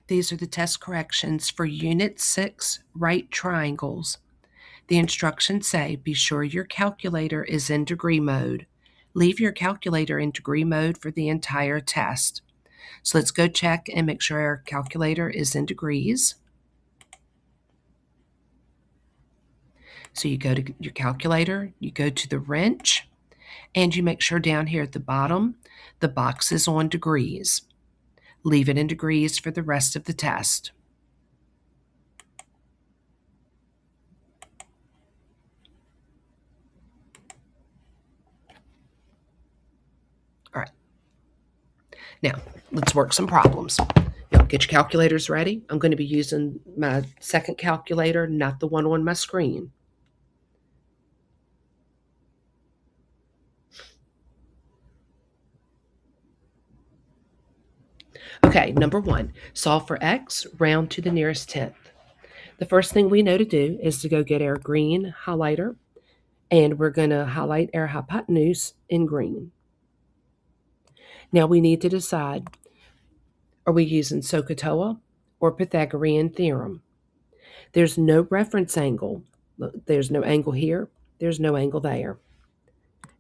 These are the test corrections for Unit 6 right triangles. The instructions say be sure your calculator is in degree mode. Leave your calculator in degree mode for the entire test. So let's go check and make sure our calculator is in degrees. So you go to your calculator, you go to the wrench, and you make sure down here at the bottom, the box is on degrees. Leave it in degrees for the rest of the test. All right. Now, let's work some problems. Now, get your calculators ready. I'm going to be using my second calculator, not the one on my screen. Okay, number 1, solve for x, round to the nearest tenth. The first thing we know to do is to go get our green highlighter, and we're going to highlight our hypotenuse in green. Now we need to decide, are we using SOHCAHTOA or Pythagorean theorem? There's no reference angle. There's no angle here. There's no angle there.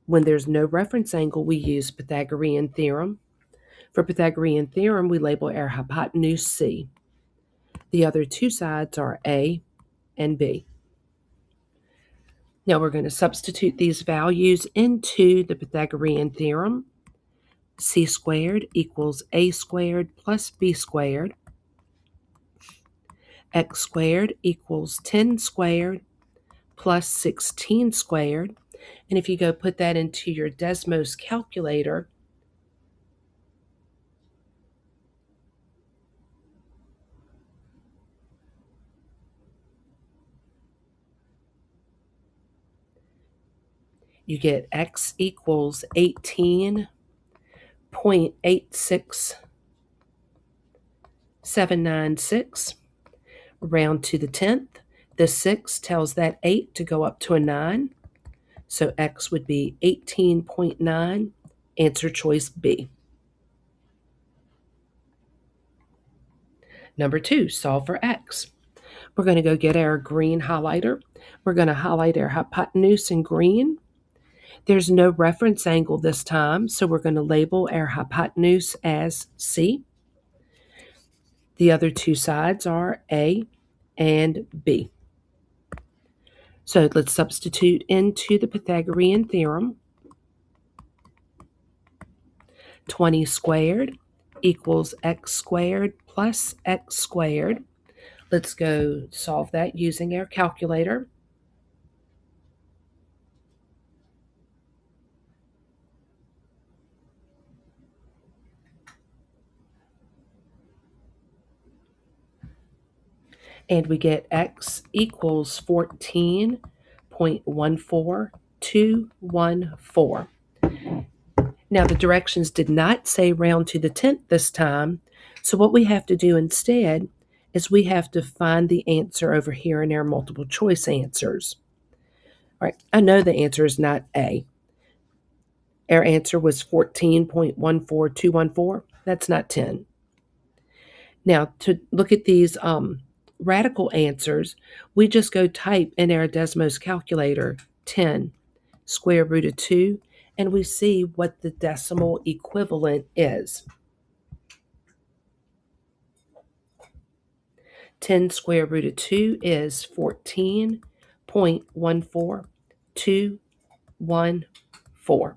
When there's no reference angle, we use Pythagorean theorem. For Pythagorean theorem, we label our hypotenuse C. The other two sides are A and B. Now we're going to substitute these values into the Pythagorean theorem. C squared equals A squared plus B squared. X squared equals 10 squared plus 16 squared. And if you go put that into your Desmos calculator, you get x equals 18.86796. Round to the 10th. The 6 tells that 8 to go up to a 9. So x would be 18.9. Answer choice B. Number 2, solve for x. We're going to go get our green highlighter. We're going to highlight our hypotenuse in green. There's no reference angle this time, so we're going to label our hypotenuse as C. The other two sides are A and B. So let's substitute into the Pythagorean theorem. 20 squared equals x squared plus x squared. Let's go solve that using our calculator. And we get x equals 14.14214. Now the directions did not say round to the 10th this time, so what we have to do instead is we have to find the answer over here in our multiple choice answers. All right, I know the answer is not A. Our answer was 14.14214. That's not 10. Now, to look at these radical answers, we just go type in our Desmos calculator 10 square root of 2, and we see what the decimal equivalent is. 10 square root of 2 is 14.14214.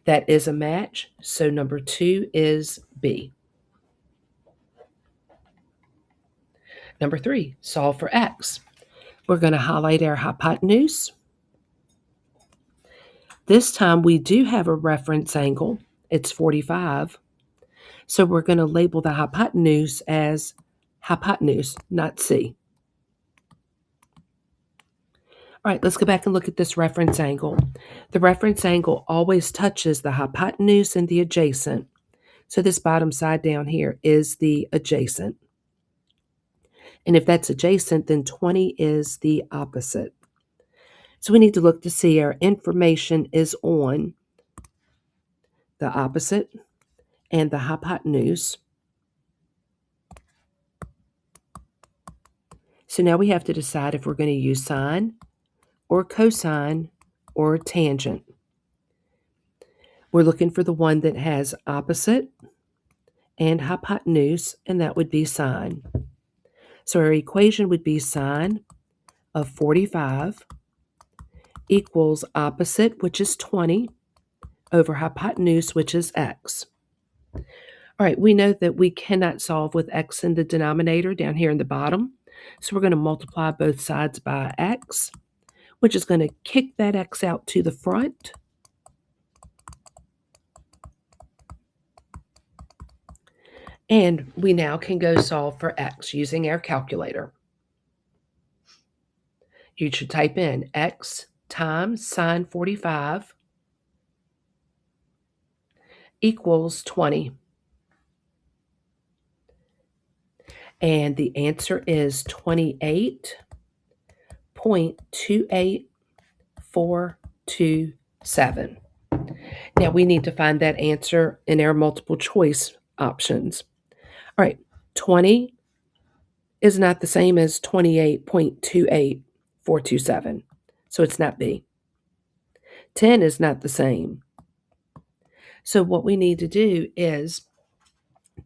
That is a match, so number 2 is B. Number 3, solve for x. We're going to highlight our hypotenuse. This time we do have a reference angle. It's 45. So we're going to label the hypotenuse as hypotenuse, not C. All right, let's go back and look at this reference angle. The reference angle always touches the hypotenuse and the adjacent. So this bottom side down here is the adjacent. And if that's adjacent, then 20 is the opposite. So we need to look to see our information is on the opposite and the hypotenuse. So now we have to decide if we're going to use sine or cosine or tangent. We're looking for the one that has opposite and hypotenuse, and that would be sine. So our equation would be sine of 45 equals opposite, which is 20, over hypotenuse, which is x. All right, we know that we cannot solve with x in the denominator down here in the bottom. So we're going to multiply both sides by x, which is going to kick that x out to the front. And we now can go solve for x using our calculator. You should type in x times sine 45 equals 20. And the answer is 28.28427. Now we need to find that answer in our multiple choice options. All right, 20 is not the same as 28.28427, so it's not B. 10 is not the same. So what we need to do is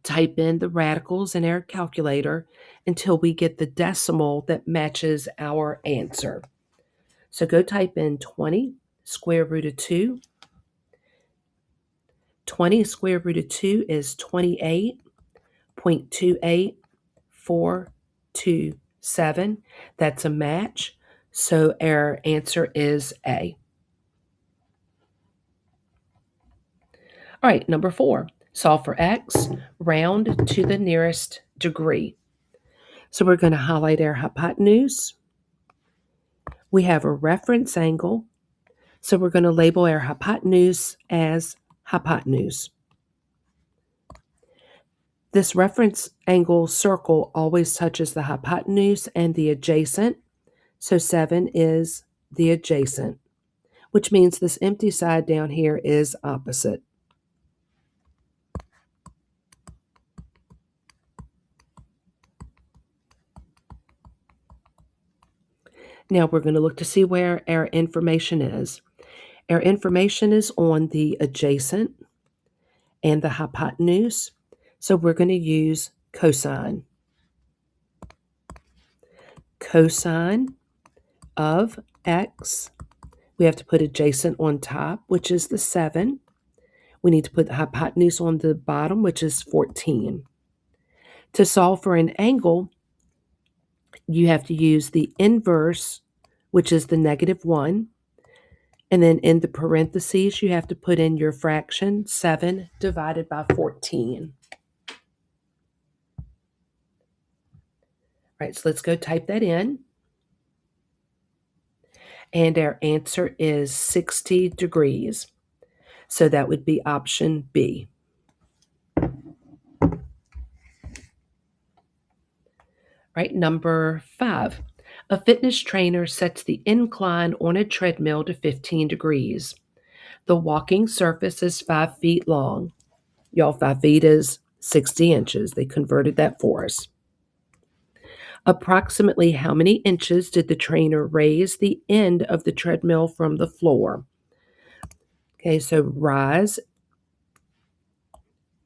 type in the radicals in our calculator until we get the decimal that matches our answer. So go type in 20 square root of 2. 20 square root of 2 is 28.28427. That's a match. So our answer is A. All right, number 4. Solve for x, round to the nearest degree. So we're going to highlight our hypotenuse. We have a reference angle. So we're going to label our hypotenuse as hypotenuse. This reference angle circle always touches the hypotenuse and the adjacent. So 7 is the adjacent, which means this empty side down here is opposite. Now we're going to look to see where our information is. Our information is on the adjacent and the hypotenuse, so we're going to use cosine. Cosine of x, we have to put adjacent on top, which is the 7. We need to put the hypotenuse on the bottom, which is 14. To solve for an angle, you have to use the inverse, which is the -1. And then in the parentheses, you have to put in your fraction, 7 divided by 14. All right, so let's go type that in. And our answer is 60 degrees. So that would be option B. Right, number 5. A fitness trainer sets the incline on a treadmill to 15 degrees. The walking surface is 5 feet long. Y'all, 5 feet is 60 inches. They converted that for us. Approximately how many inches did the trainer raise the end of the treadmill from the floor? Okay, so rise,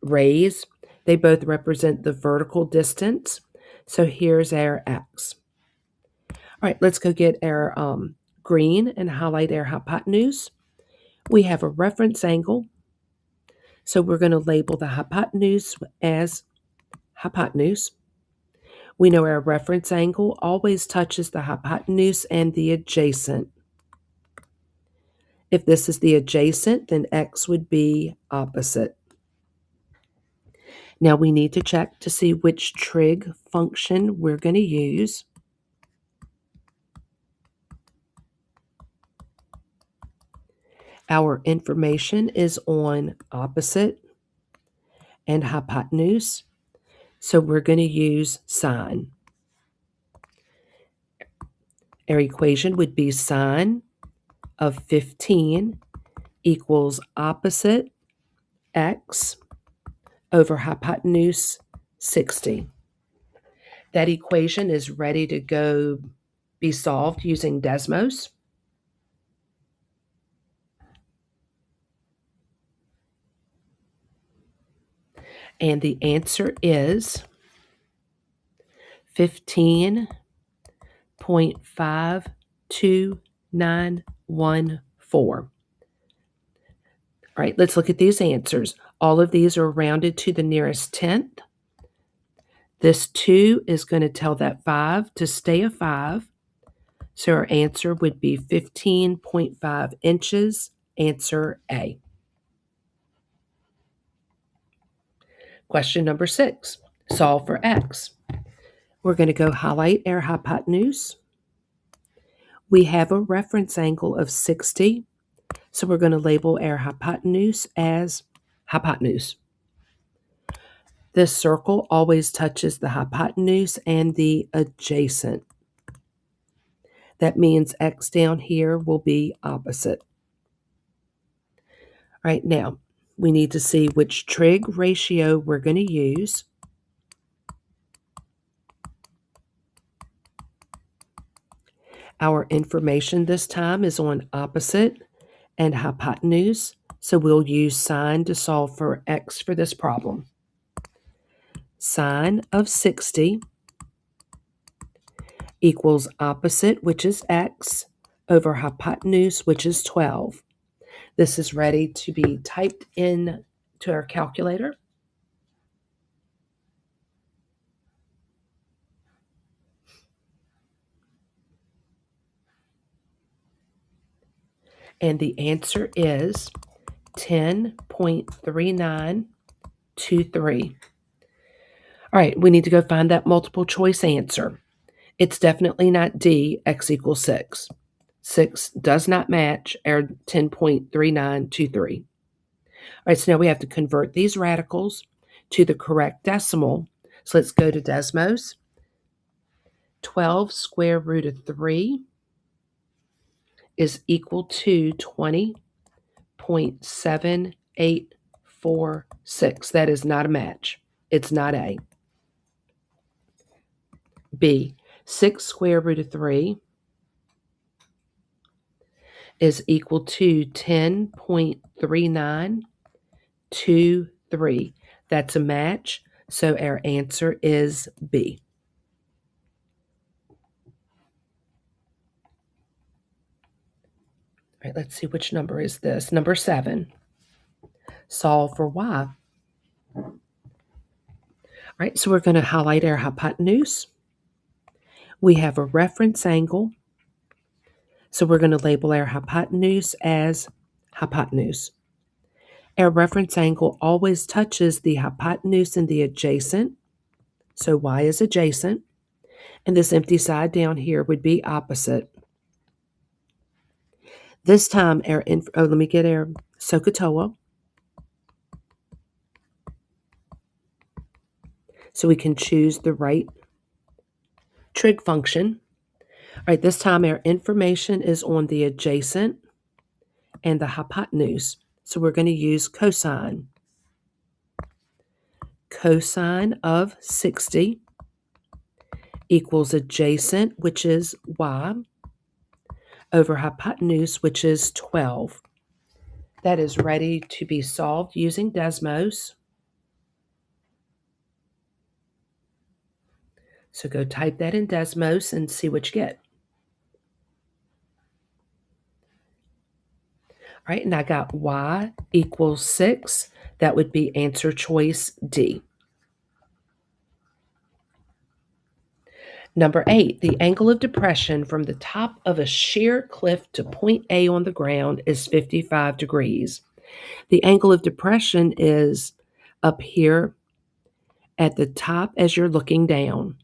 raise, they both represent the vertical distance. So here's our x. All right, let's go get our green and highlight our hypotenuse. We have a reference angle. So we're going to label the hypotenuse as hypotenuse. We know our reference angle always touches the hypotenuse and the adjacent. If this is the adjacent, then x would be opposite. Now we need to check to see which trig function we're going to use. Our information is on opposite and hypotenuse, so we're going to use sine. Our equation would be sine of 15 equals opposite x over hypotenuse 60. That equation is ready to go be solved using Desmos. And the answer is 15.52914. All right, let's look at these answers. All of these are rounded to the nearest tenth. This 2 is going to tell that 5 to stay a 5. So our answer would be 15.5 inches. Answer A. Question number 6. Solve for x. We're going to go highlight our hypotenuse. We have a reference angle of 60. So we're going to label our hypotenuse as hypotenuse. This circle always touches the hypotenuse and the adjacent. That means x down here will be opposite. All right, now we need to see which trig ratio we're going to use. Our information this time is on opposite and hypotenuse, so we'll use sine to solve for x for this problem. Sine of 60 equals opposite, which is x, over hypotenuse, which is 12. This is ready to be typed in to our calculator. And the answer is 10.3923. All right, we need to go find that multiple choice answer. It's definitely not D, x equals 6. 6 does not match our 10.3923. All right, so now we have to convert these radicals to the correct decimal. So let's go to Desmos. 12 square root of 3 is equal to 20.7846. That is not a match. It's not A. B, 6 square root of 3 is equal to 10.3923. That's a match, so our answer is B. All right, let's see which number is this. Number 7. Solve for y. All right, so we're going to highlight our hypotenuse. We have a reference angle, so we're going to label our hypotenuse as hypotenuse. Our reference angle always touches the hypotenuse and the adjacent, so y is adjacent, and this empty side down here would be opposite. This time, let me get our SOHCAHTOA. So we can choose the right trig function. All right, this time our information is on the adjacent and the hypotenuse. So we're going to use cosine. Cosine of 60 equals adjacent, which is y, over hypotenuse, which is 12. That is ready to be solved using Desmos. So go type that in Desmos and see what you get. All right, and I got y equals 6. That would be answer choice D. Number 8, the angle of depression from the top of a sheer cliff to point A on the ground is 55 degrees. The angle of depression is up here at the top as you're looking down.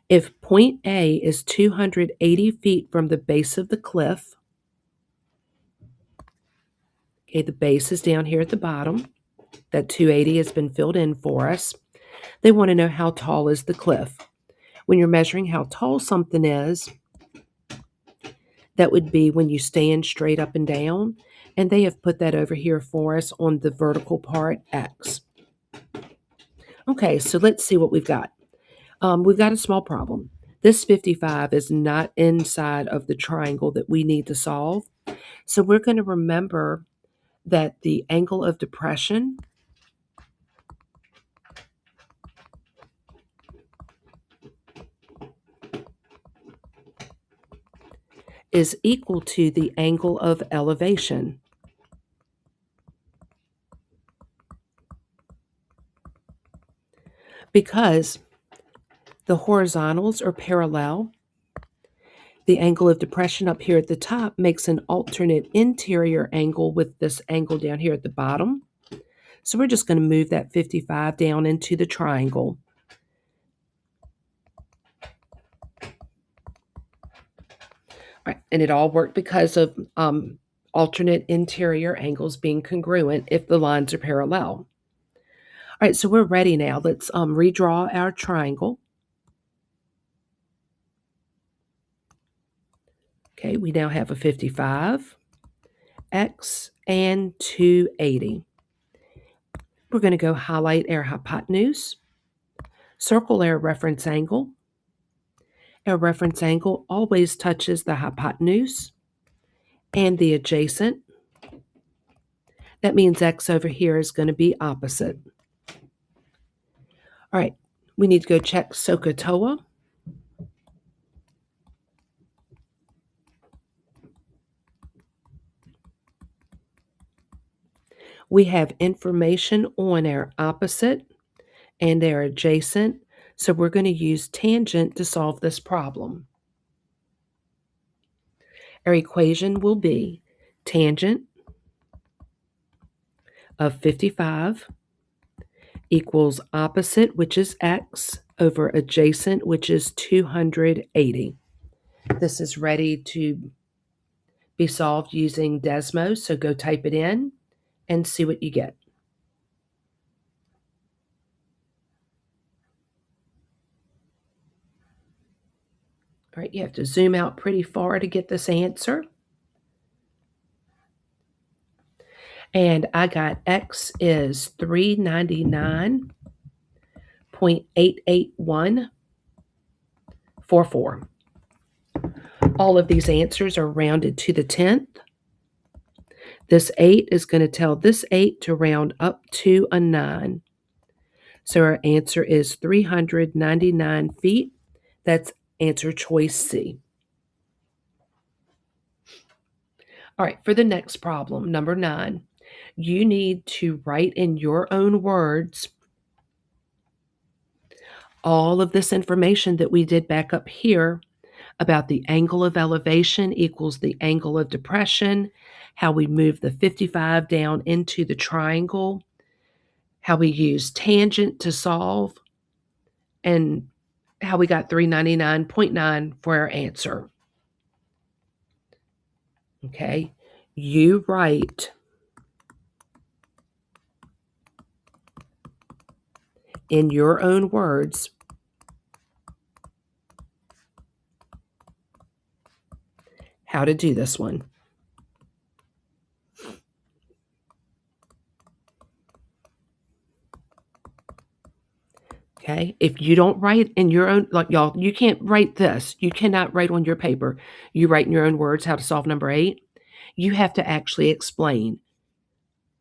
If point A is 280 feet from the base of the cliff, okay, the base is down here at the bottom. That 280 has been filled in for us. They want to know how tall is the cliff. When you're measuring how tall something is, that would be when you stand straight up and down, and they have put that over here for us on the vertical part, X. Okay, so let's see what we've got. We've got a small problem. This 55 is not inside of the triangle that we need to solve. So we're going to remember that the angle of depression is equal to the angle of elevation. Because the horizontals are parallel, the angle of depression up here at the top makes an alternate interior angle with this angle down here at the bottom. So we're just going to move that 55 down into the triangle. All right, and it all worked because of alternate interior angles being congruent if the lines are parallel. All right, so we're ready now. Let's redraw our triangle. Okay, we now have a 55, x, and 280. We're going to go highlight our hypotenuse, circle our reference angle. Our reference angle always touches the hypotenuse and the adjacent. That means x over here is going to be opposite. All right, we need to go check SOHCAHTOA. We have information on our opposite and our adjacent, so we're going to use tangent to solve this problem. Our equation will be tangent of 55 equals opposite, which is x, over adjacent, which is 280. This is ready to be solved using Desmos, so go type it in and see what you get. All right, you have to zoom out pretty far to get this answer. And I got x is 399.88144. All of these answers are rounded to the 10th. This 8 is going to tell this 8 to round up to a 9. So our answer is 399 feet. That's answer choice C. All right, for the next problem, number 9, you need to write in your own words all of this information that we did back up here about the angle of elevation equals the angle of depression, how we move the 55 down into the triangle, how we use tangent to solve, and how we got 399.9 for our answer. Okay, you write in your own words how to do this one. Okay, if you don't write in your own, like y'all, you can't write this. You cannot write on your paper. You write in your own words how to solve number 8. You have to actually explain.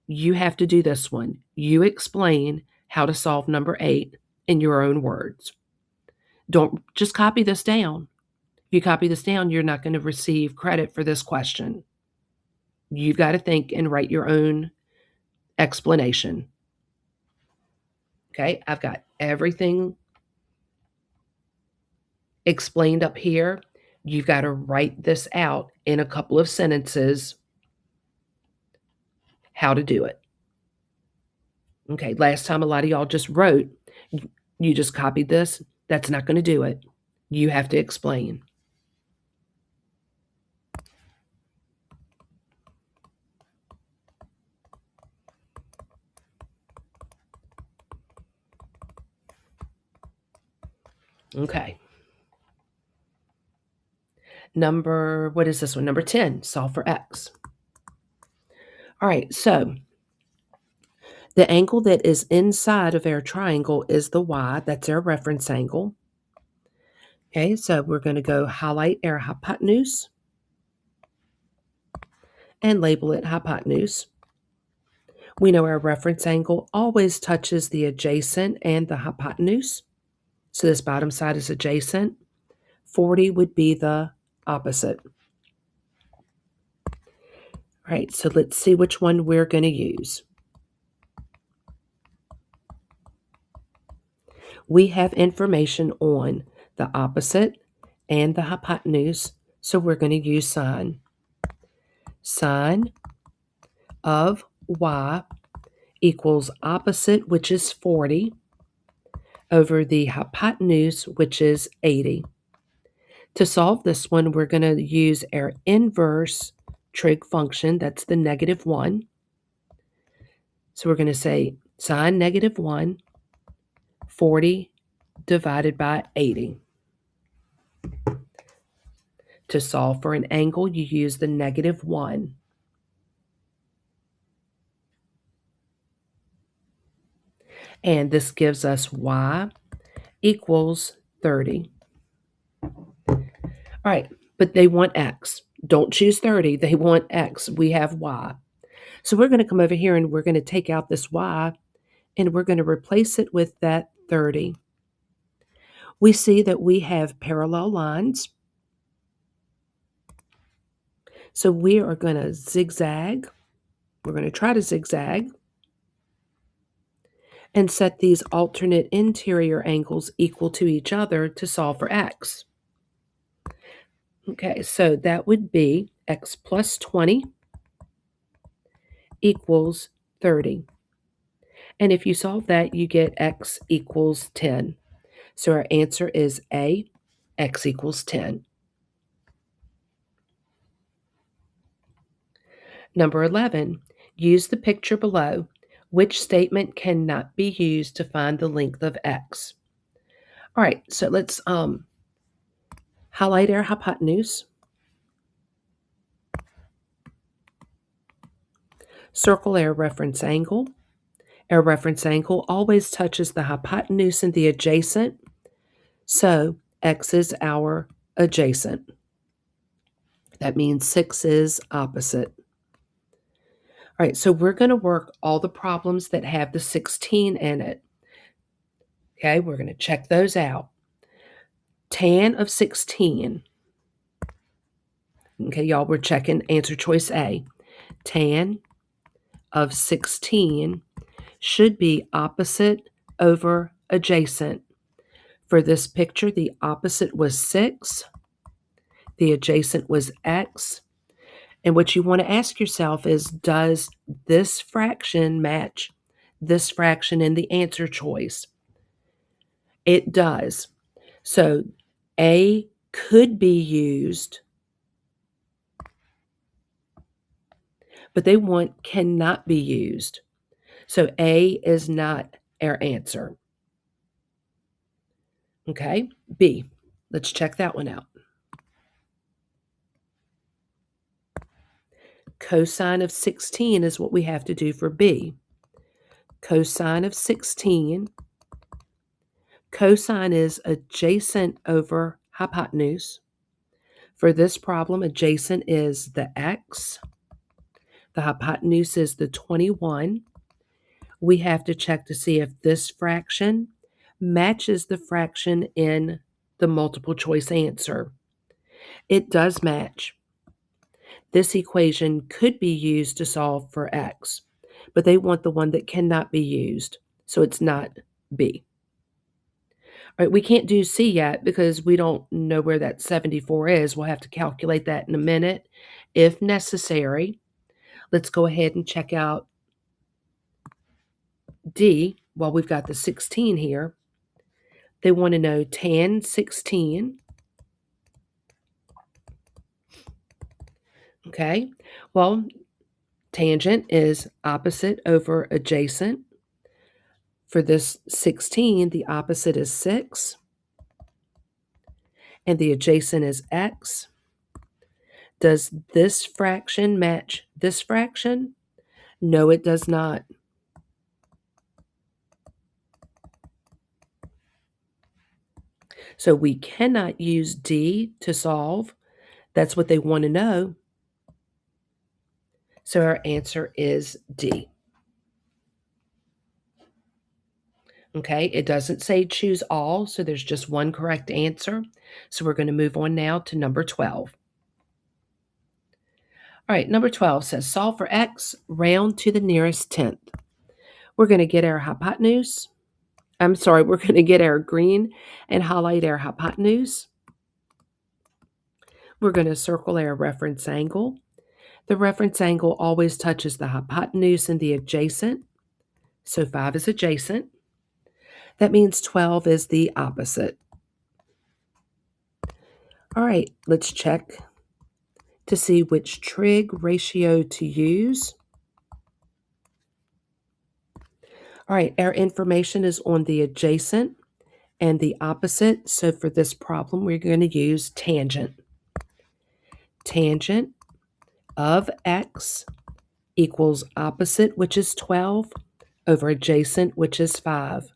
You have to do this one. You explain how to solve number 8 in your own words. Don't just copy this down. If you copy this down, you're not going to receive credit for this question. You've got to think and write your own explanation. Okay, I've got everything explained up here. You've got to write this out in a couple of sentences how to do it. Okay, last time a lot of y'all just wrote, you just copied this. That's not going to do it. You have to explain. Okay. What is this one? Number 10, solve for x. All right, so the angle that is inside of our triangle is the y. That's our reference angle. Okay, so we're going to go highlight our hypotenuse and label it hypotenuse. We know our reference angle always touches the adjacent and the hypotenuse. So this bottom side is adjacent. 40 would be the opposite. All right, so let's see which one we're going to use. We have information on the opposite and the hypotenuse, so we're going to use sine. Sine of y equals opposite, which is 40, over the hypotenuse, which is 80. To solve this one, we're going to use our inverse trig function. That's the -1. So we're going to say sine -1, 40 divided by 80. To solve for an angle, you use the -1. And this gives us y equals 30. All right, but they want x. Don't choose 30. They want x. We have y. So we're going to come over here and we're going to take out this y and we're going to replace it with that 30. We see that we have parallel lines. So we are going to zigzag. We're going to try to zigzag and set these alternate interior angles equal to each other to solve for x. Okay, so that would be x plus 20 equals 30. And if you solve that, you get x equals 10. So our answer is A, x equals 10. Number 11, use the picture below. Which statement cannot be used to find the length of x? All right, so let's highlight our hypotenuse. Circle our reference angle. Our reference angle always touches the hypotenuse and the adjacent, so x is our adjacent. That means 6 is opposite. All right, so we're going to work all the problems that have the 16 in it. Okay, we're going to check those out. Tan of 16. Okay, y'all, we're checking answer choice A. Tan of 16 should be opposite over adjacent. For this picture, the opposite was 6. The adjacent was x. And what you want to ask yourself is, does this fraction match this fraction in the answer choice? It does. So A could be used, but they want cannot be used. So A is not our answer. Okay, B. Let's check that one out. Cosine of 16 is what we have to do for B. Cosine of 16. Cosine is adjacent over hypotenuse. For this problem, adjacent is the x. The hypotenuse is the 21. We have to check to see if this fraction matches the fraction in the multiple choice answer. It does match. This equation could be used to solve for x, but they want the one that cannot be used, so it's not B. All right, we can't do C yet because we don't know where that 74 is. We'll have to calculate that in a minute if necessary. Let's go ahead and check out D while we've got the 16 here. They want to know tan 16. Okay, well, tangent is opposite over adjacent. For this 16, the opposite is 6, and the adjacent is x. Does this fraction match this fraction? No, it does not. So we cannot use D to solve. That's what they want to know. So our answer is D. Okay, it doesn't say choose all, so there's just one correct answer. So we're going to move on now to number 12. All right, number 12 says solve for x, round to the nearest tenth. We're going to get our hypotenuse. We're going to get our green and highlight our hypotenuse. We're going to circle our reference angle. The reference angle always touches the hypotenuse and the adjacent. So 5 is adjacent. That means 12 is the opposite. All right, let's check to see which trig ratio to use. All right, our information is on the adjacent and the opposite. So for this problem, we're going to use tangent. Tangent of x equals opposite, which is 12, over adjacent, which is 5.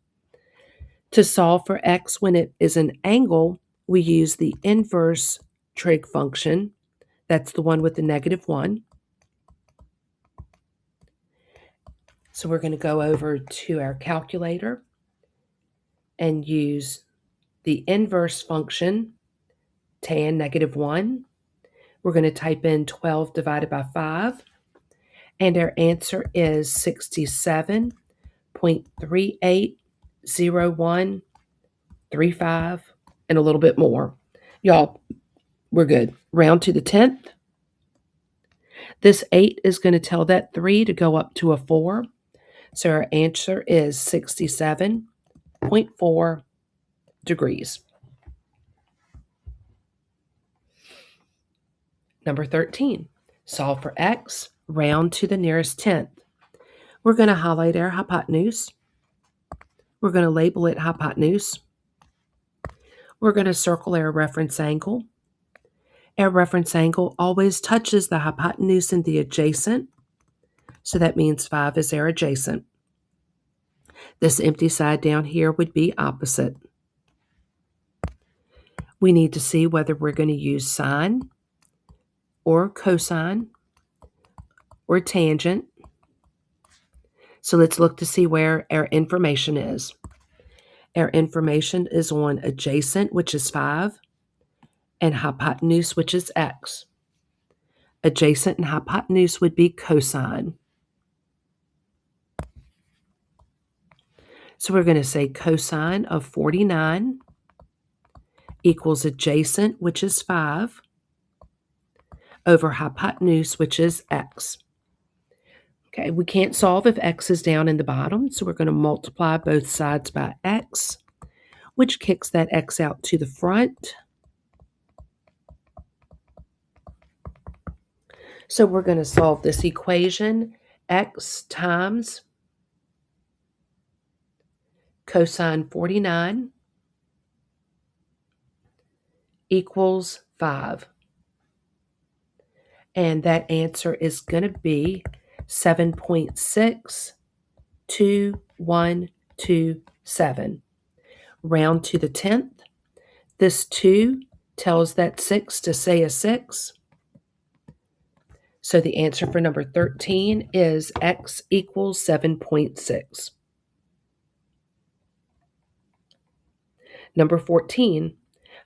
To solve for x when it is an angle, we use the inverse trig function. That's the one with the -1. So we're going to go over to our calculator and use the inverse function, tan -1. We're going to type in 12 divided by 5, and our answer is 67.380135, and a little bit more. Y'all, we're good. Round to the 10th. This 8 is going to tell that 3 to go up to a 4. So our answer is 67.4 degrees. Number 13, solve for x, round to the nearest tenth. We're going to highlight our hypotenuse. We're going to label it hypotenuse. We're going to circle our reference angle. Our reference angle always touches the hypotenuse and the adjacent. So that means 5 is our adjacent. This empty side down here would be opposite. We need to see whether we're going to use sine or cosine or tangent. So let's look to see where our information is. Our information is on adjacent, which is 5, and hypotenuse, which is x. Adjacent and hypotenuse would be cosine. So we're going to say cosine of 49 equals adjacent, which is 5, over hypotenuse, which is x. Okay, we can't solve if x is down in the bottom, so we're going to multiply both sides by x, which kicks that x out to the front. So we're going to solve this equation, x times cosine 49 equals 5. And that answer is going to be 7.62127. Round to the 10th. This 2 tells that 6 to say a 6. So the answer for number 13 is x equals 7.6. Number 14,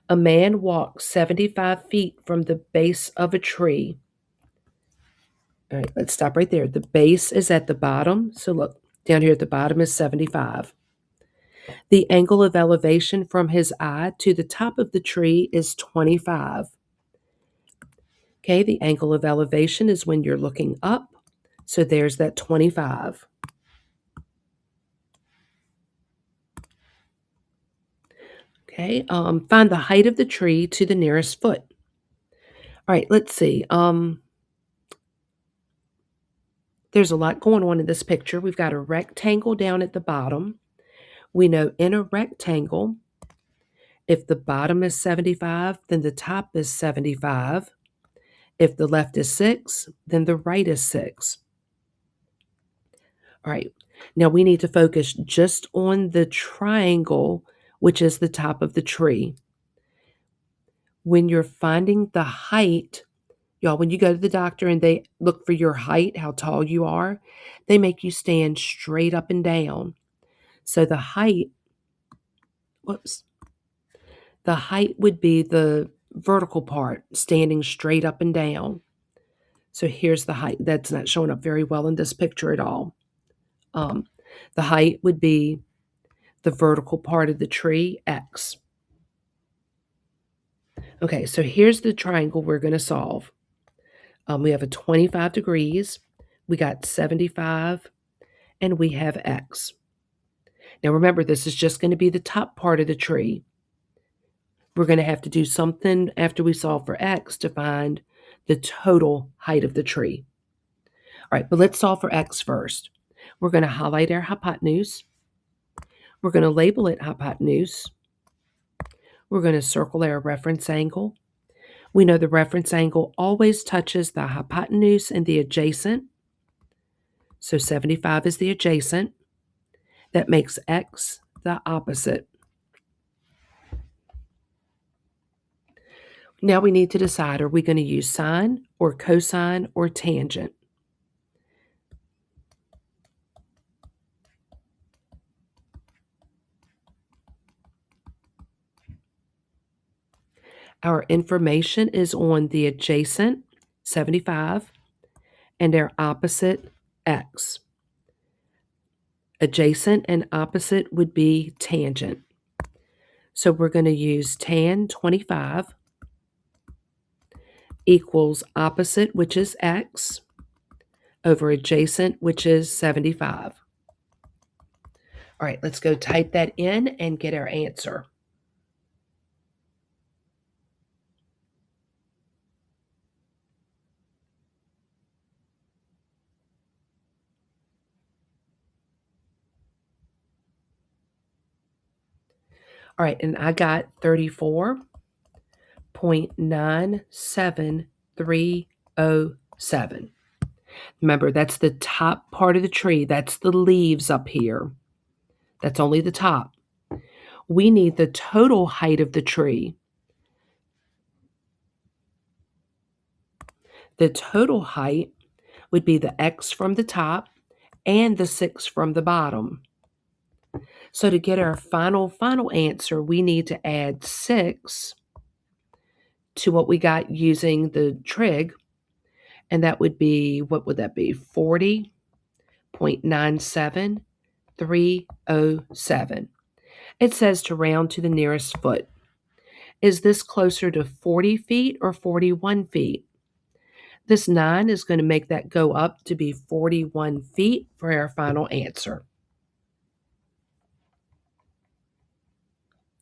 a man walks 75 feet from the base of a tree. All right, let's stop right there. The base is at the bottom. So look, down here at the bottom is 75. The angle of elevation from his eye to the top of the tree is 25. Okay, the angle of elevation is when you're looking up. So there's that 25. Okay, find the height of the tree to the nearest foot. All right, let's see. There's a lot going on in this picture. We've got a rectangle down at the bottom. We know in a rectangle, if the bottom is 75, then the top is 75. If the left is 6, then the right is 6. All right, now we need to focus just on the triangle which is the top of the tree. When you're finding the height, y'all, when you go to the doctor and they look for your height, how tall you are, they make you stand straight up and down. So the height, whoops, the height would be the vertical part, standing straight up and down. So here's the height. That's not showing up very well in this picture at all. Um, the height would be the vertical part of the tree, X. Okay, so here's the triangle we're going to solve. We have a 25 degrees, we got 75, and we have X. Now remember, this is just going to be the top part of the tree. We're going to have to do something after we solve for X to find the total height of the tree. All right, but let's solve for X first. We're going to highlight our hypotenuse. We're going to label it hypotenuse. We're going to circle our reference angle. We know the reference angle always touches the hypotenuse and the adjacent. So 75 is the adjacent. That makes X the opposite. Now we need to decide, are we going to use sine or cosine or tangent? Our information is on the adjacent, 75, and our opposite, X. Adjacent and opposite would be tangent. So we're going to use tan 25 equals opposite, which is X, over adjacent, which is 75. All right, let's go type that in and get our answer. All right, and I got 34.97307. Remember, that's the top part of the tree. That's the leaves up here. That's only the top. We need the total height of the tree. The total height would be the X from the top and the 6 from the bottom. So to get our final answer, we need to add 6 to what we got using the trig, and that would be, what would that be? 40.97307. It says to round to the nearest foot. Is this closer to 40 feet or 41 feet? This 9 is going to make that go up to be 41 feet for our final answer.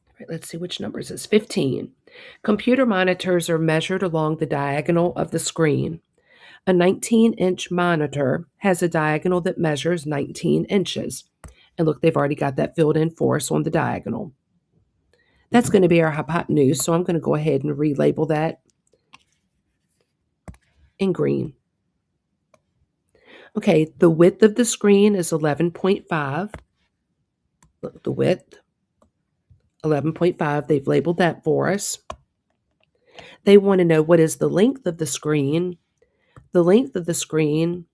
All right, let's see which number is this. 15. Computer monitors are measured along the diagonal of the screen. A 19-inch monitor has a diagonal that measures 19 inches. And look, they've already got that filled in for us on the diagonal. That's going to be our hypotenuse, so I'm going to go ahead and relabel that in green. Okay, the width of the screen is 11.5. Look, the width, 11.5. They've labeled that for us. They want to know what is the length of the screen. The length of the screen,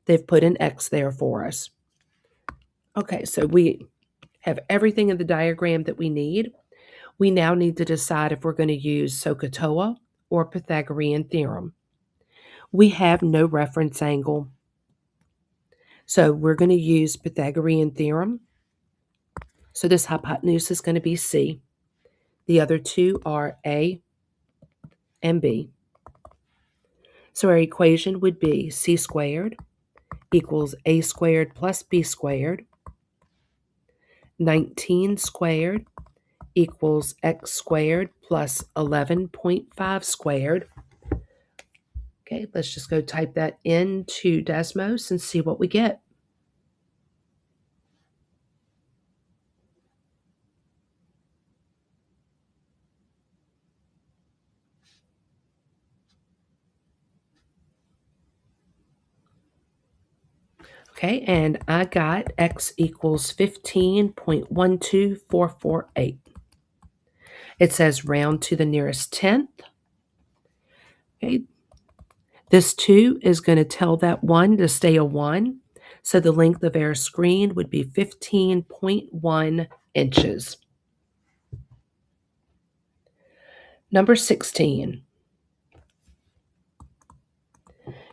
they've put an X there for us. Okay, so we have everything in the diagram that we need. We now need to decide if we're going to use SOHCAHTOA or Pythagorean theorem. We have no reference angle, so we're going to use Pythagorean theorem. So this hypotenuse is going to be C. The other two are A and B. So our equation would be C squared equals A squared plus B squared. 19 squared equals X squared plus 11.5 squared. Okay, let's just go type that into Desmos and see what we get. Okay, and I got x equals 15.12448. It says round to the nearest tenth. Okay, this 2 is going to tell that 1 to stay a 1. So the length of our screen would be 15.1 inches. Number 16.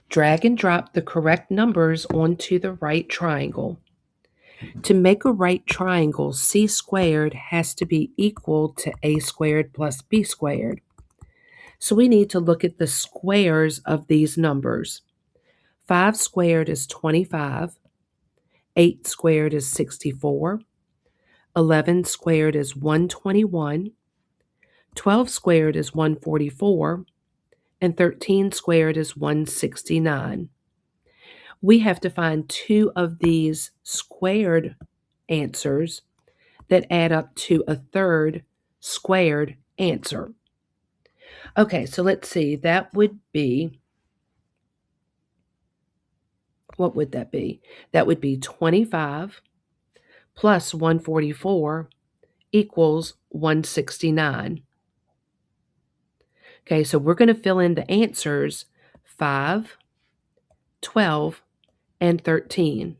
Drag and drop the correct numbers onto the right triangle. To make a right triangle, c squared has to be equal to a squared plus b squared. So we need to look at the squares of these numbers. 5 squared is 25. 8 squared is 64. 11 squared is 121. 12 squared is 144. And 13 squared is 169. We have to find 2 of these squared answers that add up to a third squared answer. Okay, so let's see. That would be, what would that be? That would be 25 plus 144 equals 169. Okay, so we're going to fill in the answers 5, 12, and 13.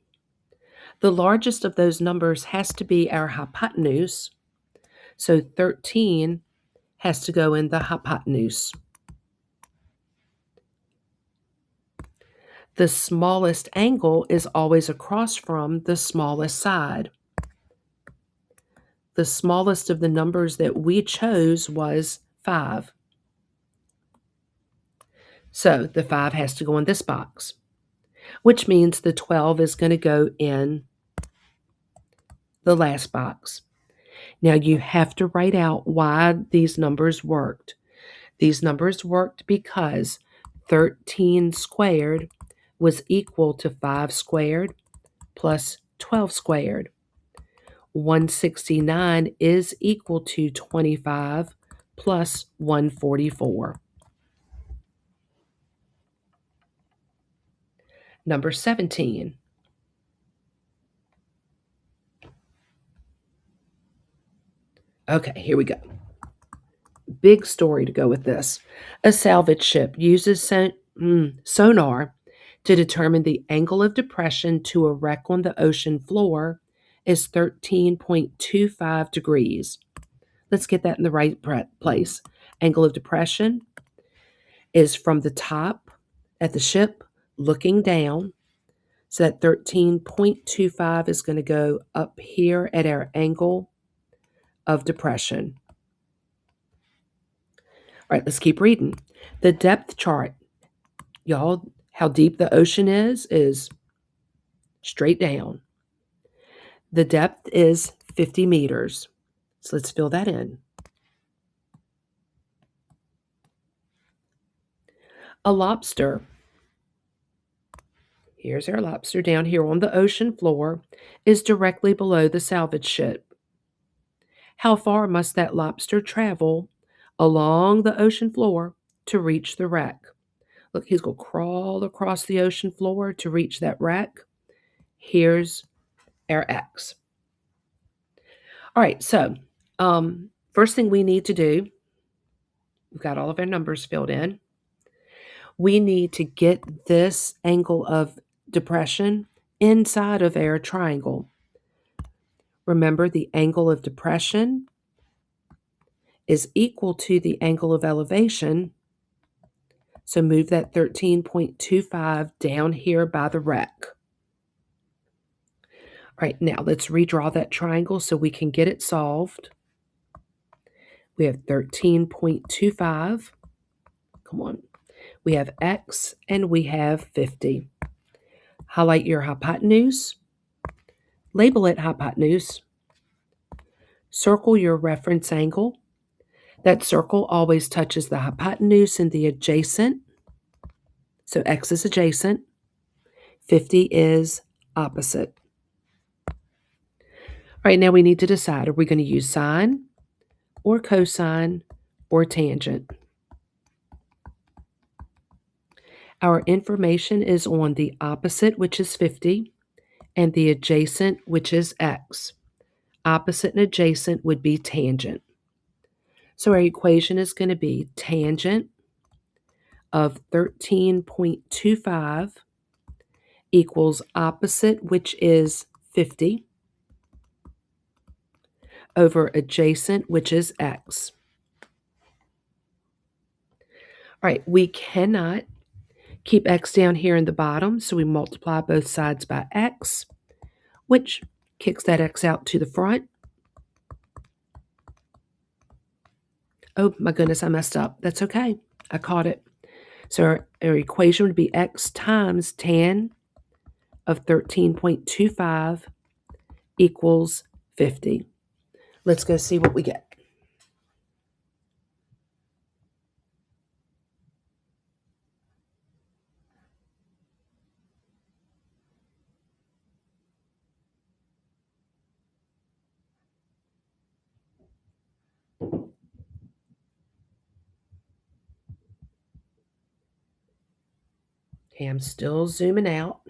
The largest of those numbers has to be our hypotenuse, so 13 has to go in the hypotenuse. The smallest angle is always across from the smallest side. The smallest of the numbers that we chose was 5. So the 5 has to go in this box, which means the 12 is going to go in the last box. Now you have to write out why these numbers worked. These numbers worked because 13 squared was equal to 5 squared plus 12 squared. 169 is equal to 25 plus 144. Number 17. Okay, here we go. Big story to go with this. A salvage ship uses sonar to determine the angle of depression to a wreck on the ocean floor is 13.25 degrees. Let's get that in the right place. Angle of depression is from the top at the ship looking down. So that 13.25 is going to go up here at our angle of depression. All right, let's keep reading. The depth chart, y'all, how deep the ocean is straight down. The depth is 50 meters. So let's fill that in. A lobster, here's our lobster down here on the ocean floor, is directly below the salvage ship. How far must that lobster travel along the ocean floor to reach the wreck? Look, he's going to crawl across the ocean floor to reach that wreck. Here's our X. All right, so first thing we need to do, we've got all of our numbers filled in. We need to get this angle of depression inside of our triangle. Remember, the angle of depression is equal to the angle of elevation. So move that 13.25 down here by the wreck. All right, now let's redraw that triangle so we can get it solved. We have 13.25. Come on. We have X and we have 50. Highlight your hypotenuse. Label it hypotenuse. Circle your reference angle. That circle always touches the hypotenuse and the adjacent. So X is adjacent. 50 is opposite. All right, now we need to decide, are we going to use sine or cosine or tangent? Our information is on the opposite, which is 50. and the adjacent, which is x. Opposite and adjacent would be tangent. So our equation is going to be tangent of 13.25 equals opposite, which is 50, over adjacent, which is x. All right, we cannot keep x down here in the bottom, so we multiply both sides by x, which kicks that x out to the front. Oh my goodness, I messed up. That's okay. I caught it. So our equation would be x times tan of 13.25 equals 50. Let's go see what we get. Okay, I'm still zooming out.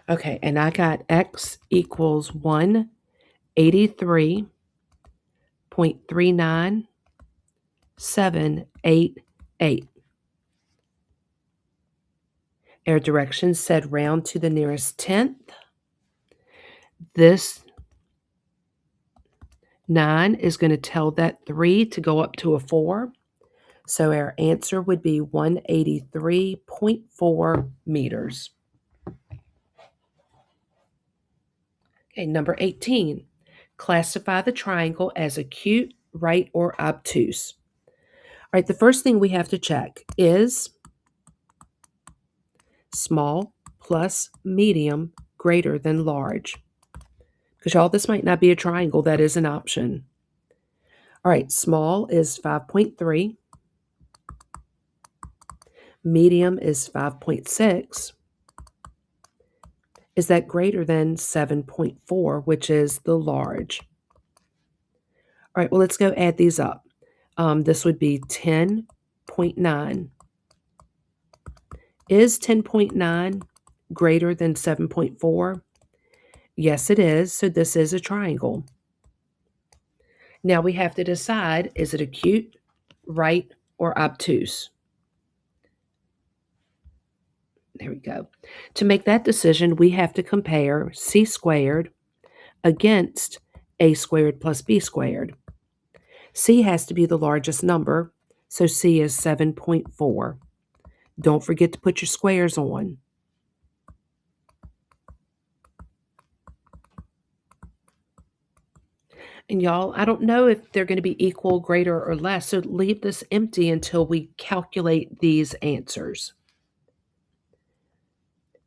Okay, and I got x equals 183.39788. Our directions said round to the nearest tenth. This 9 is going to tell that 3 to go up to a 4. So our answer would be 183.4 meters. Okay, number 18. Classify the triangle as acute, right, or obtuse. All right, the first thing we have to check is small plus medium greater than large. Because y'all, this might not be a triangle. That is an option. All right, small is 5.3. Medium is 5.6. Is that greater than 7.4, which is the large? All right, well, let's go add these up. This would be 10.9. Is 10.9 greater than 7.4? Yes, it is. So this is a triangle. Now we have to decide, is it acute, right, or obtuse? There we go. To make that decision, we have to compare c squared against a squared plus b squared. C has to be the largest number, so C is 7.4. Don't forget to put your squares on. And y'all, I don't know if they're going to be equal, greater, or less, so leave this empty until we calculate these answers.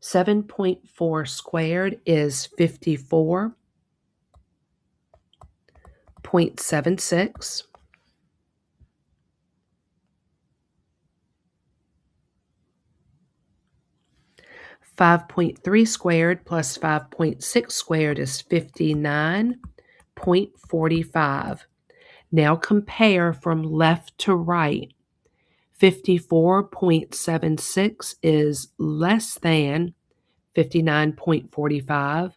7.4 squared is 54.76. 5.3 squared plus 5.6 squared is 59.45. Now compare from left to right. 54.76 is less than 59.45.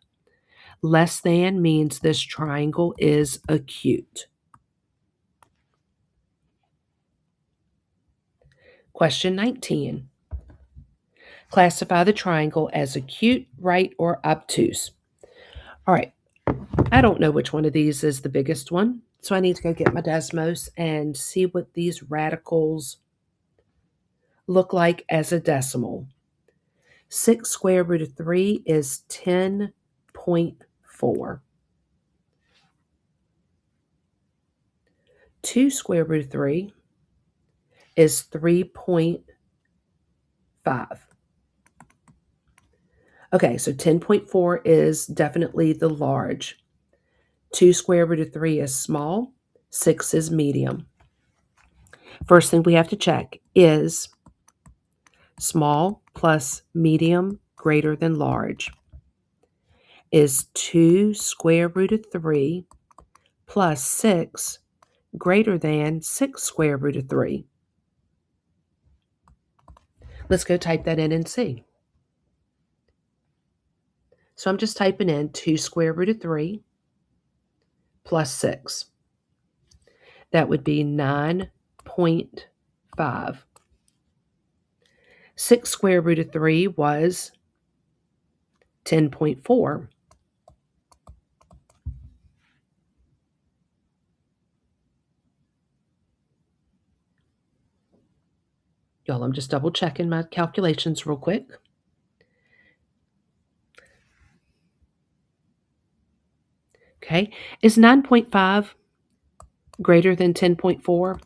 Less than means this triangle is acute. Question 19. Classify the triangle as acute, right, or obtuse. All right, I don't know which one of these is the biggest one, so I need to go get my Desmos and see what these radicals look like as a decimal. 6 square root of 3 is 10.4. 2 square root of 3 is 3.5. Okay, so 10.4 is definitely the large. 2 square root of 3 is small. 6 is medium. First thing we have to check is small plus medium greater than large. Is 2 square root of 3 plus 6 greater than 6 square root of 3? Let's go type that in and see. So I'm just typing in 2 square root of 3 plus 6. That would be 9.5. 6 square root of 3 was 10.4. Y'all, I'm just double checking my calculations real quick. Okay, is 9.5 greater than 10.4?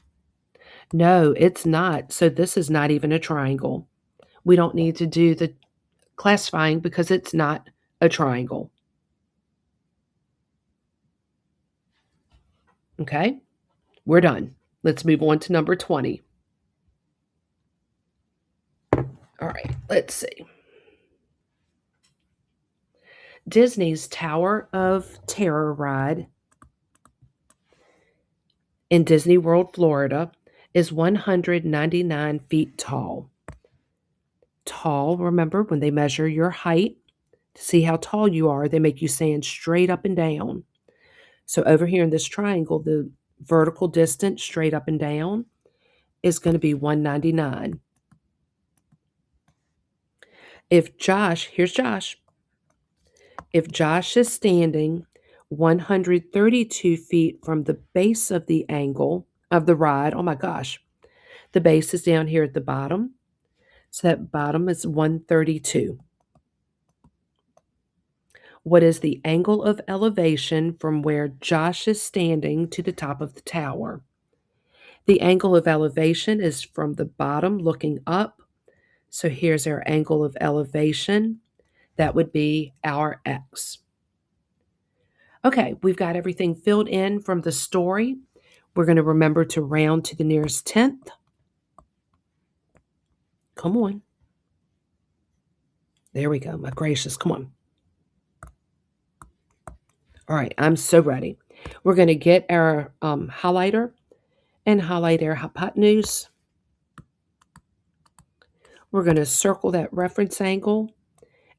No, it's not. So this is not even a triangle. We don't need to do the classifying because it's not a triangle. Okay, we're done. Let's move on to number 20. All right, let's see. Disney's Tower of Terror ride in Disney World, Florida, is 199 feet tall. Tall, remember, when they measure your height to see how tall you are, they make you stand straight up and down. So over here in this triangle, the vertical distance straight up and down is going to be 199. If Josh, here's Josh. If Josh is standing 132 feet from the base of the angle of the ride, oh my gosh, the base is down here at the bottom. So that bottom is 132. What is the angle of elevation from where Josh is standing to the top of the tower? The angle of elevation is from the bottom looking up. So here's our angle of elevation. That would be our x. Okay, we've got everything filled in from the story. We're going to remember to round to the nearest tenth. Come on. There we go. My gracious, come on. All right, I'm so ready. We're going to get our highlighter and highlight our hypotenuse. We're going to circle that reference angle.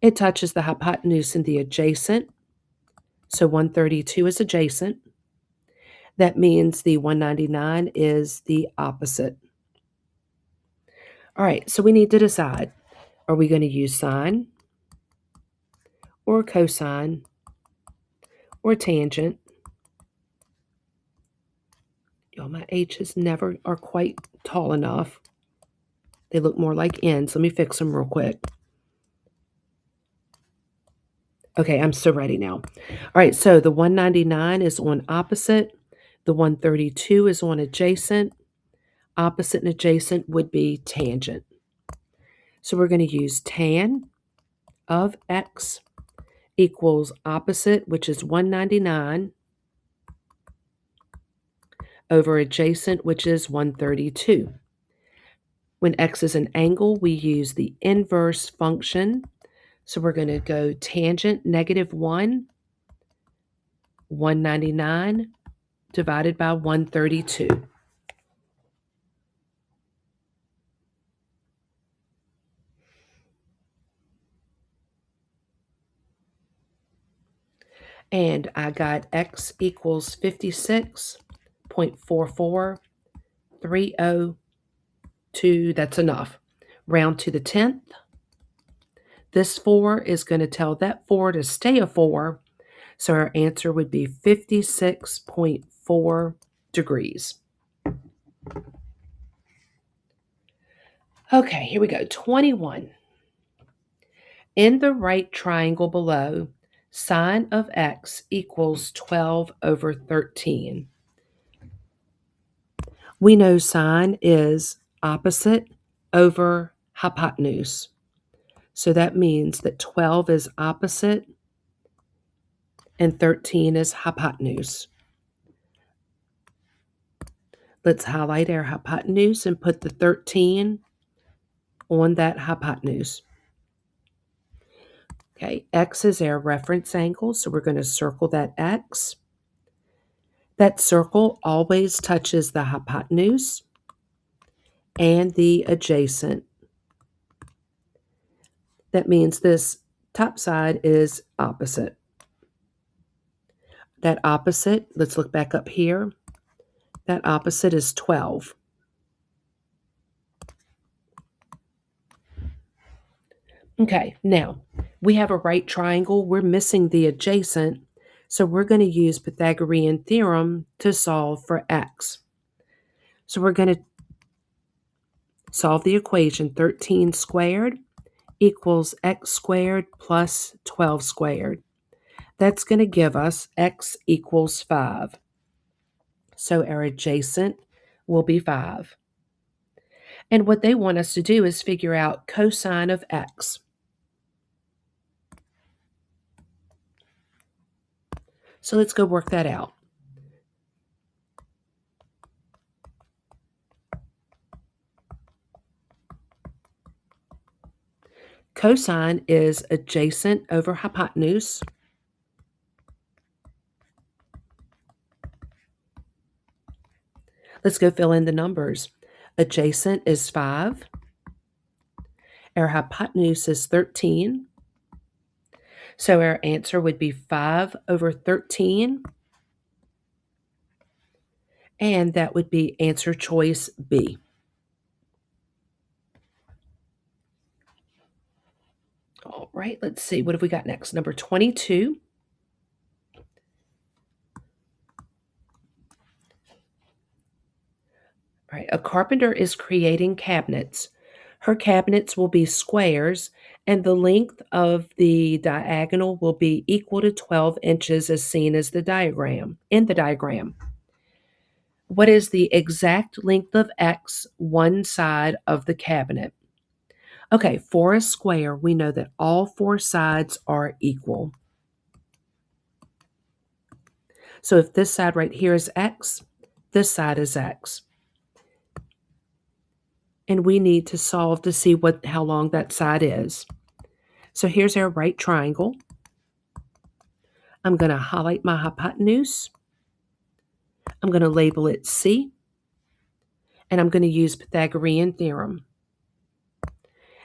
It touches the hypotenuse and the adjacent. So 132 is adjacent. That means the 199 is the opposite. All right, so we need to decide, are we going to use sine or cosine or tangent? Y'all, my H's never are quite tall enough. They look more like N's. Let me fix them real quick. Okay, I'm so ready now. All right, so the 199 is on opposite. The 132 is on adjacent. Opposite and adjacent would be tangent. So we're going to use tan of x equals opposite, which is 199, over adjacent, which is 132. When x is an angle, we use the inverse function. So we're going to go tangent -1, 199 divided by 132. And I got x equals 56.44302. That's enough. Round to the 10th. This 4 is going to tell that 4 to stay a 4. So our answer would be 56.4 degrees. Okay, here we go. 21. In the right triangle below, sine of x equals 12 over 13. We know sine is opposite over hypotenuse. So that means that 12 is opposite and 13 is hypotenuse. Let's highlight our hypotenuse and put the 13 on that hypotenuse. Okay, x is our reference angle, so we're going to circle that x. That circle always touches the hypotenuse and the adjacent. That means this top side is opposite. That opposite, let's look back up here. That opposite is 12. Okay, now we have a right triangle. We're missing the adjacent, so we're going to use Pythagorean theorem to solve for x. So we're going to solve the equation 13 squared equals x squared plus 12 squared. That's going to give us x equals 5. So our adjacent will be 5. And what they want us to do is figure out cosine of x. So let's go work that out. Cosine is adjacent over hypotenuse. Let's go fill in the numbers. Adjacent is 5. Our hypotenuse is 13. So our answer would be 5 over 13. And that would be answer choice B. All right, let's see. What have we got next? Number 22. All right, a carpenter is creating cabinets. Her cabinets will be squares, and the length of the diagonal will be equal to 12 inches as seen as the diagram. In the diagram, what is the exact length of X one side of the cabinet? Okay, for a square, we know that all four sides are equal. So if this side right here is X, this side is X. And we need to solve to see how long that side is. So here's our right triangle. I'm going to highlight my hypotenuse. I'm going to label it C. And I'm going to use Pythagorean theorem.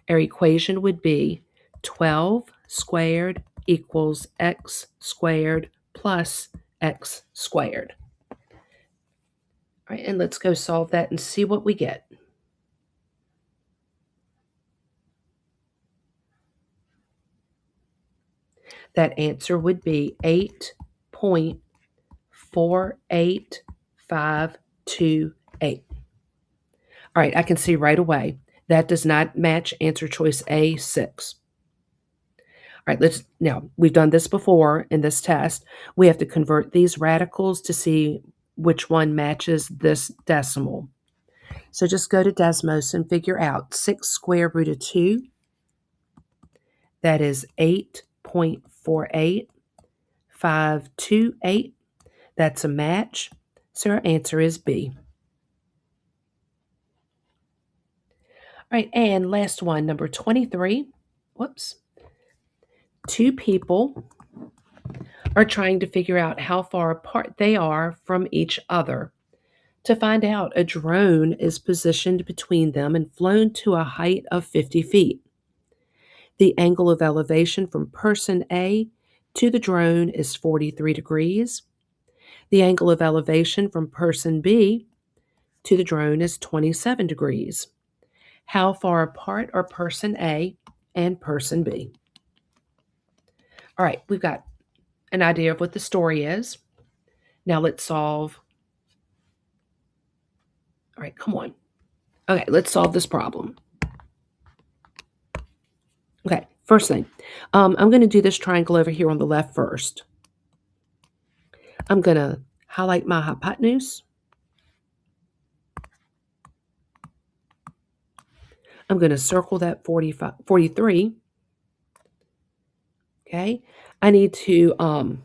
Our equation would be 12 squared equals x squared plus x squared. All right, and let's go solve that and see what we get. That answer would be 8.48528. All right, I can see right away that does not match answer choice A, 6. All right, now we've done this before in this test. We have to convert these radicals to see which one matches this decimal. So just go to Desmos and figure out 6 square root of 2. That is 8.48528. That's a match. So our answer is B. All right, and last one, number 23. Whoops. Two people are trying to figure out how far apart they are from each other. To find out, a drone is positioned between them and flown to a height of 50 feet. The angle of elevation from person A to the drone is 43 degrees. The angle of elevation from person B to the drone is 27 degrees. How far apart are person A and person B? All right, we've got an idea of what the story is. Now let's solve. All right, come on. Okay, let's solve this problem. Okay, first thing, I'm going to do this triangle over here on the left first. I'm going to highlight my hypotenuse. I'm going to circle that 43. Okay, I need to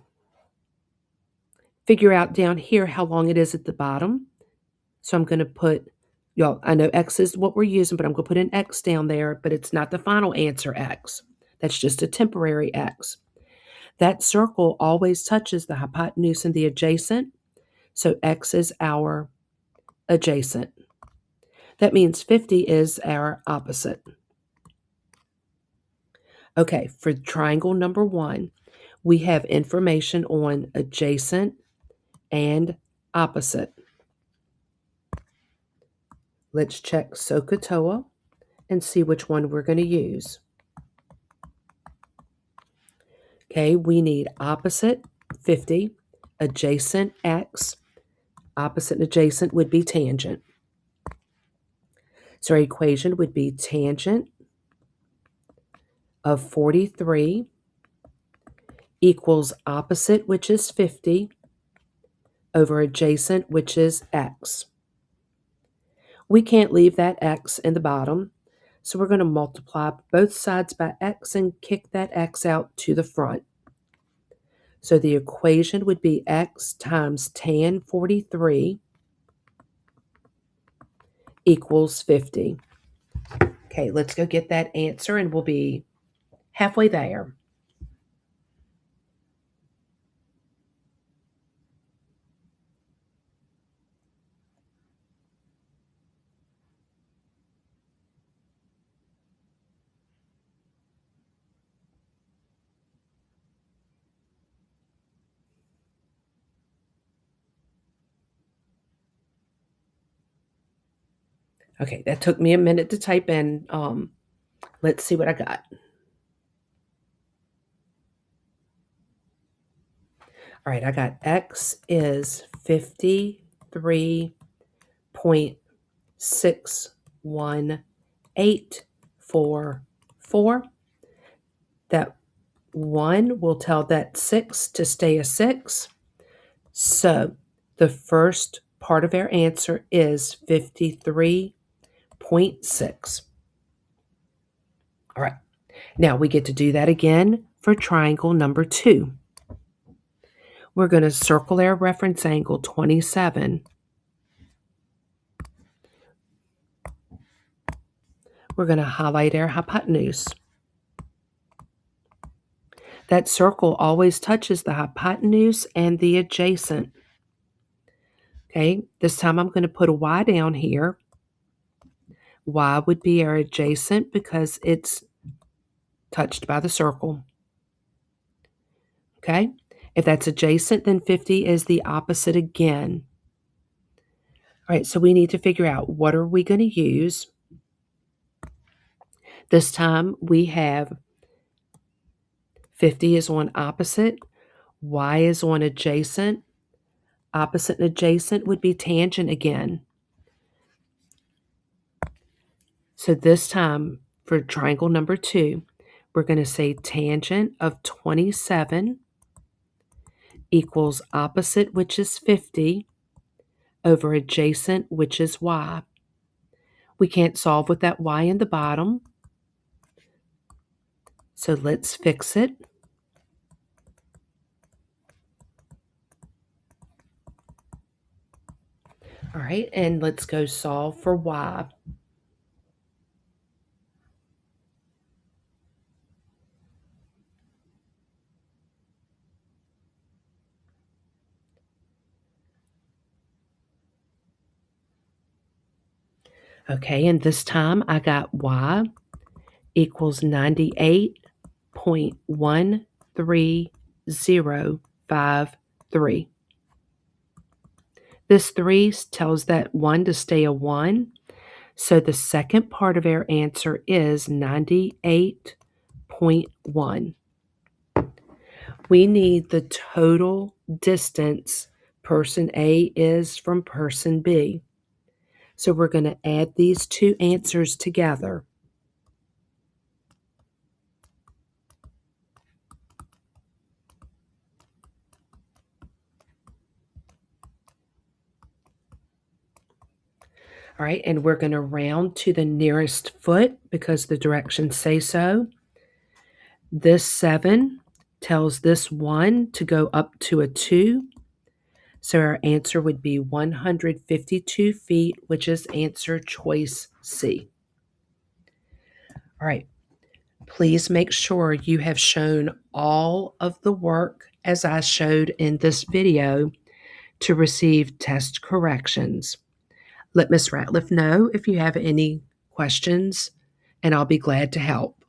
figure out down here how long it is at the bottom. So I'm going to put, y'all, I know X is what we're using, but I'm going to put an X down there, but it's not the final answer X. That's just a temporary X. That circle always touches the hypotenuse and the adjacent, so X is our adjacent. That means 50 is our opposite. Okay, for triangle number 1, we have information on adjacent and opposite. Let's check SOHCAHTOA and see which one we're going to use. Okay, we need opposite 50, adjacent x. Opposite and adjacent would be tangent. So our equation would be tangent of 43 equals opposite, which is 50, over adjacent, which is x. We can't leave that x in the bottom, so we're going to multiply both sides by x and kick that x out to the front. So the equation would be x times tan 43 equals 50. Okay, let's go get that answer and we'll be halfway there. Okay, that took me a minute to type in. Let's see what I got. All right, I got x is 53.61844. That 1 will tell that 6 to stay a 6. So the first part of our answer is 53.6. All right, now we get to do that again for triangle number 2. We're going to circle our reference angle 27. We're going to highlight our hypotenuse. That circle always touches the hypotenuse and the adjacent. Okay, this time I'm going to put a Y down here. Y would be our adjacent because it's touched by the circle. Okay, if that's adjacent, then 50 is the opposite again. All right, so we need to figure out what are we going to use. This time we have 50 is on opposite, Y is on adjacent. Opposite and adjacent would be tangent again. So this time for triangle number 2, we're going to say tangent of 27 equals opposite, which is 50, over adjacent, which is y. We can't solve with that y in the bottom, so let's fix it. All right, and let's go solve for y. Okay, and this time I got y equals 98.13053. This 3 tells that 1 to stay a 1. So the second part of our answer is 98.1. We need the total distance person A is from person B. So we're going to add these two answers together. All right, and we're going to round to the nearest foot because the directions say so. This 7 tells this 1 to go up to a 2. So our answer would be 152 feet, which is answer choice C. All right, please make sure you have shown all of the work as I showed in this video to receive test corrections. Let Ms. Ratliff know if you have any questions, and I'll be glad to help.